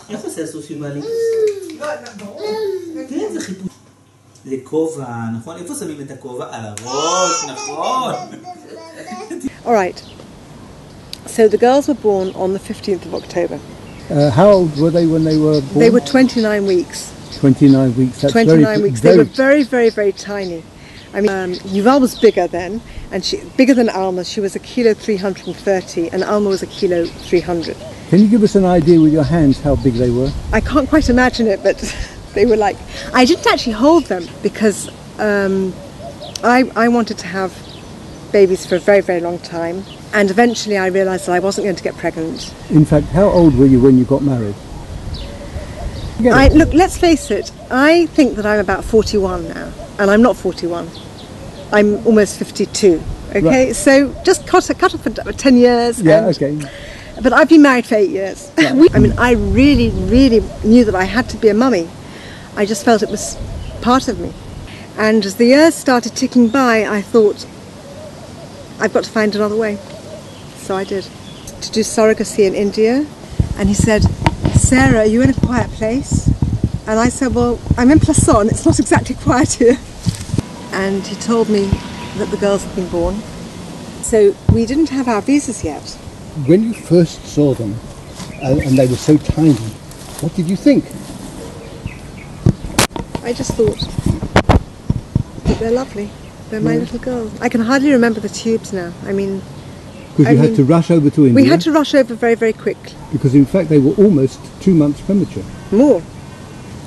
איך עושה הסוס יובלי? כן, זה חיפוש. זה כובע, נכון? איפה שמים את הכובע? על הראש, נכון. All right. So the girls were born on the 15th of October. How old were they when they were born? They were 29 weeks. 29 weeks. That's 29 weeks. They were very, very, very tiny. I mean, Yuval was bigger then, and bigger than Alma. She was 1,330 kg, and Alma was 1,300 kg. Can you give us an idea with your hands how big they were? I can't quite imagine it, but they were like... I didn't actually hold them because I wanted to have babies for a very, very long time, and eventually I realised that I wasn't going to get pregnant. In fact, how old were you when you got married? Look, let's face it, I think that I'm about 41 now, and I'm not 41. I'm almost 52, okay? Right. So just cut off for 10 years. Yeah, okay. But I've been married for 8 years. Yeah. I mean, I really, really knew that I had to be a mummy. I just felt it was part of me. And as the years started ticking by, I thought, I've got to find another way. So I did. To do surrogacy in India. And he said, Sarah, are you in a quiet place? And I said, well, I'm in Plaçon, it's not exactly quiet here. And he told me that the girls had been born. So we didn't have our visas yet. When you first saw them, and they were so tiny, what did you think? I just thought that they're lovely. They're my little girls. I can hardly remember the tubes now. I mean... Because you had to rush over to India? We had to rush over very, very quickly. Because in fact they were almost 2 months premature. More.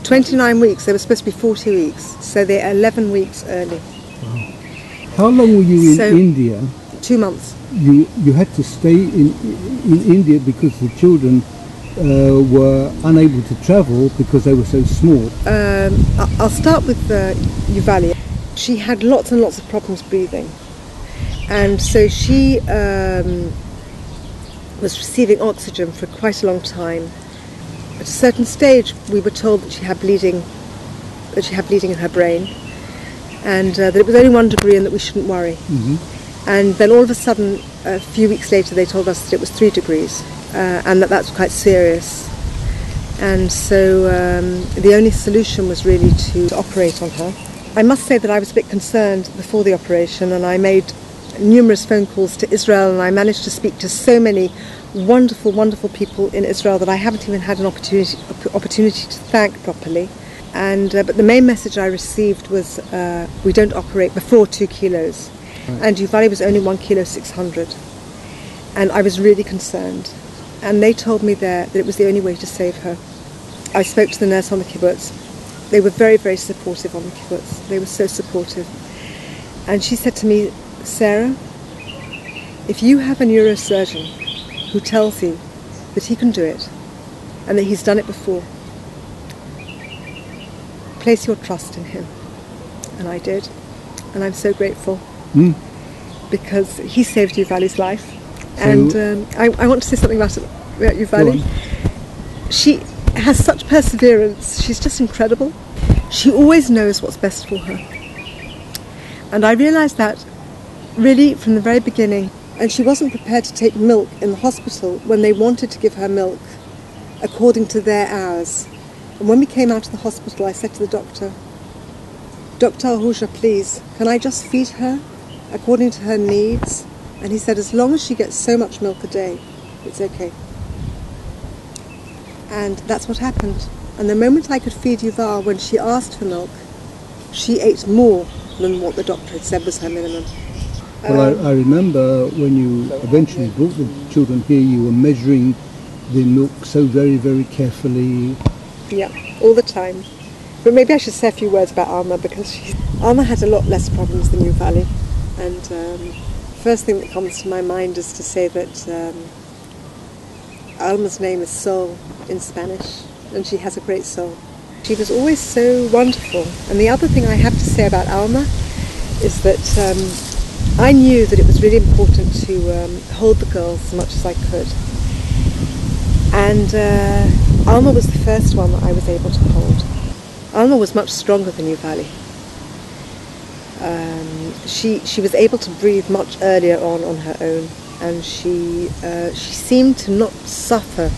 29 weeks. They were supposed to be 40 weeks. So they're 11 weeks early. Wow. How long were you in India? 2 months. You had to stay in India because the children were unable to travel because they were so small. I'll start with Yuvali. She had lots and lots of problems breathing. And so she was receiving oxygen for quite a long time. At a certain stage, we were told that she had bleeding in her brain, and that it was only 1 degree and that we shouldn't worry. Mm-hmm. And then all of a sudden, a few weeks later, they told us that it was 3 degrees, and that was quite serious. And so the only solution was really to operate on her. I must say that I was a bit concerned before the operation, and I made numerous phone calls to Israel, and I managed to speak to so many wonderful, wonderful people in Israel that I haven't even had an opportunity to thank properly. And but the main message I received was we don't operate before 2 kilos. Right. And Yuvali was only 1 kilo 600. And I was really concerned. And they told me there that it was the only way to save her. I spoke to the nurse on the kibbutz. They were very, very supportive on the kibbutz. They were so supportive. And she said to me, Sarah, if you have a neurosurgeon who tells you that he can do it and that he's done it before, place your trust in him. And I did. And I'm so grateful because he saved Yuvali's life. So and I want to say something about Yuvali. She has such perseverance. She's just incredible. She always knows what's best for her. And I realised that really from the very beginning. And she wasn't prepared to take milk in the hospital when they wanted to give her milk according to their hours. And when we came out of the hospital, I said to the doctor, Dr. Ahusha, please, can I just feed her according to her needs? And he said, as long as she gets so much milk a day, it's okay. And that's what happened. And the moment I could feed Yuval, when she asked for milk, she ate more than what the doctor had said was her minimum. Well, I remember when you eventually brought the children here, you were measuring the milk so very, very carefully. Yeah, all the time. But maybe I should say a few words about Alma, because Alma had a lot less problems than Yuvali. And first thing that comes to my mind is to say that Alma's name is Soul in Spanish, and she has a great soul. She was always so wonderful. And the other thing I have to say about Alma is that I knew that it was really important to hold the girls as much as I could. And Alma was the first one that I was able to hold. Alma was much stronger than Yuvali. She was able to breathe much earlier on her own. and she seemed to not suffer.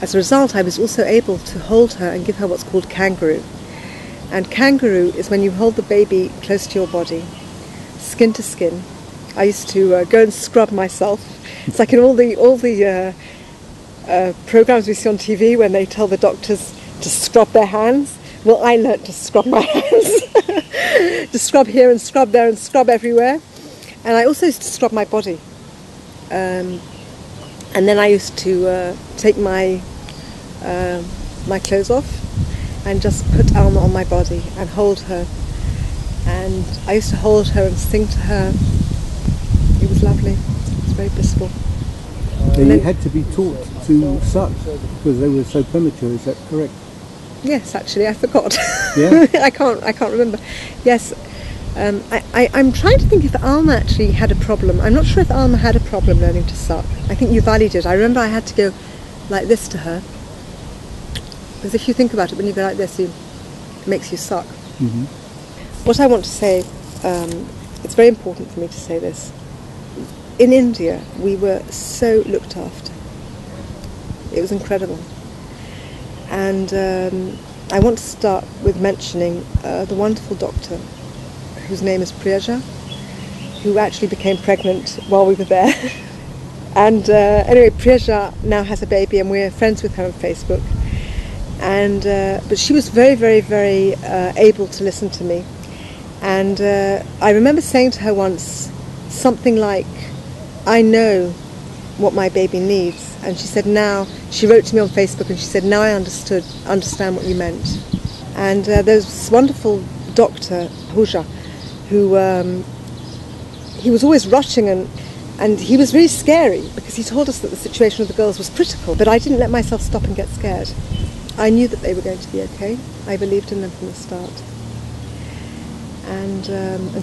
As a result, I was also able to hold her and give her what's called kangaroo. And kangaroo is when you hold the baby close to your body, skin to skin. I used to go and scrub myself. It's like in all the programs we see on TV when they tell the doctors to scrub their hands. Well, I learnt to scrub my hands. To scrub here and scrub there and scrub everywhere. And I also used to scrub my body. And then I used to take my clothes off and just put Alma on my body and hold her. And I used to hold her and sing to her. It was lovely. It was very blissful. They had to be taught to suck because they were so premature, is that correct? Yes, actually, I forgot. Yeah? I can't remember. Yes. I'm trying to think if Alma actually had a problem. I'm not sure if Alma had a problem learning to suck. I think Yuvali did. I remember I had to go like this to her. Because if you think about it, when you go like this, it makes you suck. Mm-hmm. What I want to say, it's very important for me to say this. In India, we were so looked after. It was incredible. And I want to start with mentioning the wonderful doctor whose name is Priyaja, who actually became pregnant while we were there. And anyway, Priyaja now has a baby and we're friends with her on Facebook. And but she was very, very, very able to listen to me. And I remember saying to her once something like, I know what my baby needs. And she said, now, she wrote to me on Facebook and she said, now I understand what you meant. And there's this wonderful doctor, Huja, who he was always rushing and he was really scary because he told us that the situation of the girls was critical. But I didn't let myself stop and get scared. I knew that they were going to be okay. I believed in them from the start. And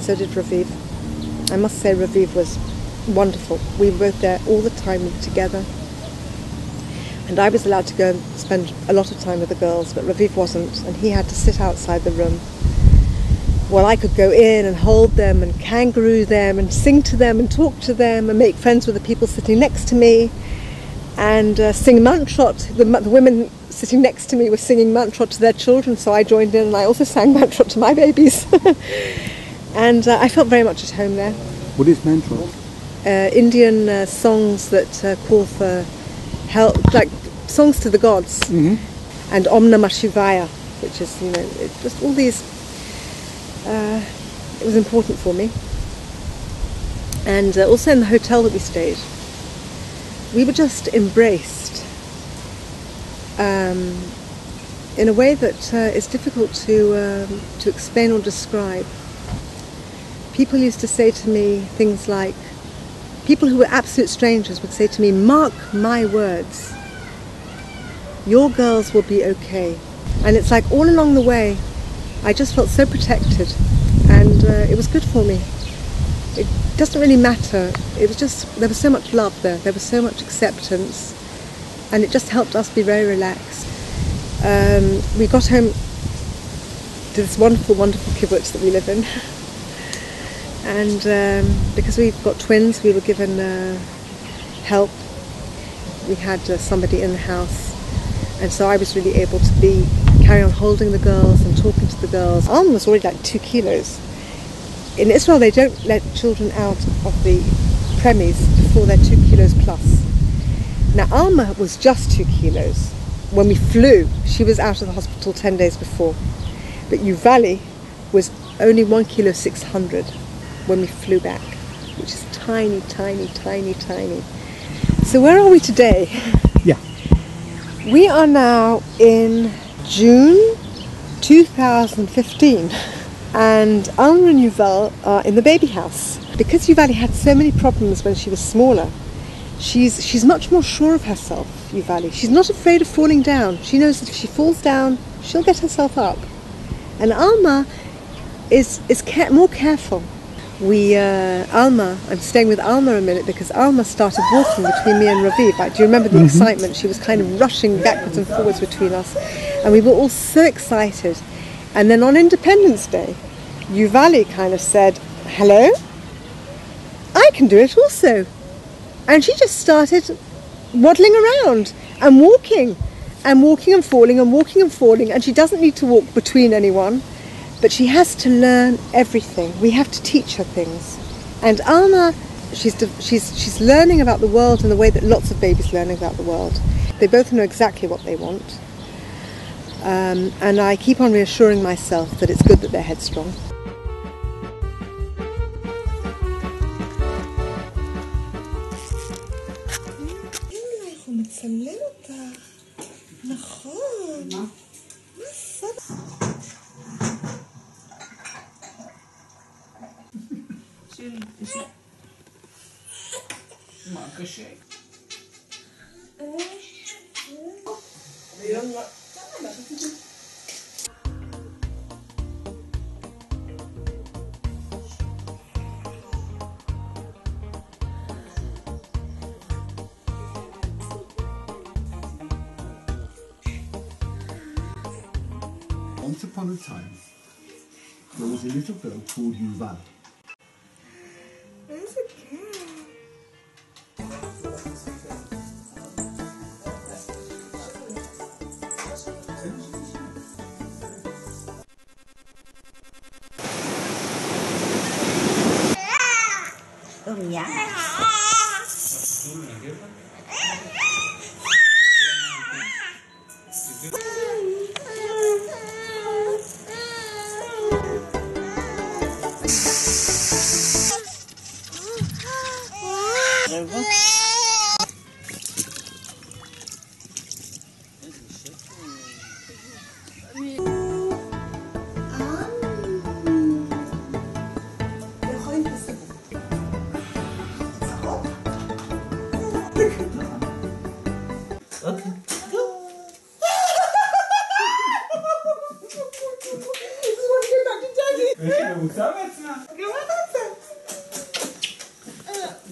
so did Raviv. I must say Raviv was wonderful. We were both there all the time, we were together. And I was allowed to go and spend a lot of time with the girls, but Raviv wasn't, and he had to sit outside the room. Well, I could go in and hold them and kangaroo them and sing to them and talk to them and make friends with the people sitting next to me and sing mantrot. The women sitting next to me were singing mantrot to their children, so I joined in and I also sang mantrot to my babies. And I felt very much at home there. What is mantrot? Indian songs that call for help, like songs to the gods. Mm-hmm. And Om Namah Shivaya, which is, just all these. It was important for me. And also in the hotel that we stayed, we were just embraced in a way that is difficult to explain or describe. People used to say to me things like, people who were absolute strangers would say to me, mark my words, your girls will be okay. And it's like all along the way, I just felt so protected, and it was good for me. It doesn't really matter. It was just, there was so much love there. There was so much acceptance, and it just helped us be very relaxed. We got home to this wonderful, wonderful kibbutz that we live in. And because we've got twins, we were given help. We had somebody in the house, and so I was really able to carry on holding the girls and talking to the girls. Alma was already like 2 kilos. In Israel, they don't let children out of the premise before they're 2 kilos plus. Now, Alma was just 2 kilos. When we flew, she was out of the hospital 10 days before. But Yuvali was only 1 kilo 600 when we flew back, which is tiny, tiny, tiny, tiny. So where are we today? Yeah. We are now in June 2015, and Alma and Yuval are in the baby house. Because Yuvali had so many problems when she was smaller, she's much more sure of herself, Yuvali. She's not afraid of falling down. She knows that if she falls down, she'll get herself up. And Alma is more careful. I'm staying with Alma a minute because Alma started walking between me and Raviv. Do you remember the excitement? She was kind of rushing backwards and forwards between us, and we were all so excited. And then on Independence Day, Yuvali kind of said, hello, I can do it also. And she just started waddling around and walking and falling and walking and falling, and she doesn't need to walk between anyone, but she has to learn everything. We have to teach her things. And Alma, she's learning about the world in the way that lots of babies learn about the world. They both know exactly what they want. And I keep on reassuring myself that it's good that they're headstrong. מה קשה? Once upon a time, there was a little girl called Yuval. אוקיי. טוב. היא מבוצע בעצמה. גם את רוצה.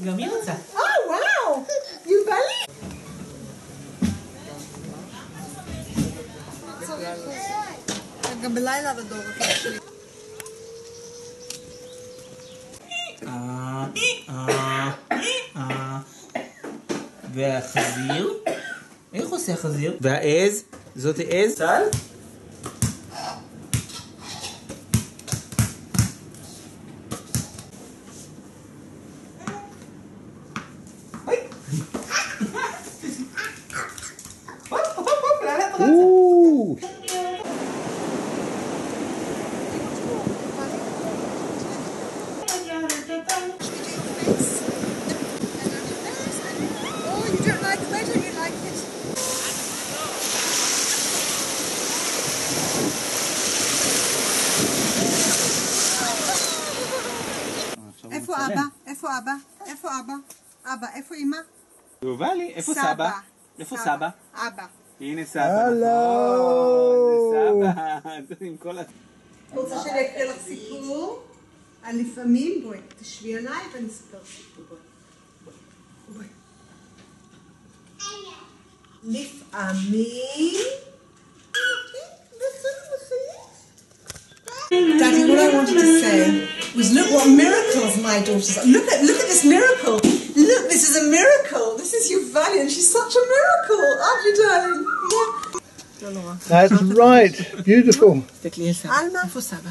גם היא רוצה. וואו! יובלי! גם בלילה בדור שלי. והחזיר? איך עושה החזיר? והעז? זאת העז? צל? איפה אבא? איפה אבא? איפה אבא? אבא, איפה אמא? יובלי, איפה סבא? איפה סבא? אבא. הנה סבא. הלו! זה סבא. עם כל ה... רוצה שאני אקריא לך סיפור? לפעמים, בואי, תשבי עליי ואני אספר סיפור. בואי. לפעמים... Daddy, what I wanted to say was, look what miracles my daughter's. Look at this miracle. Look, this is a miracle. This is Yuvali, and she's such a miracle, aren't you, darling? That's right. Beautiful. Alma, איפה סבא?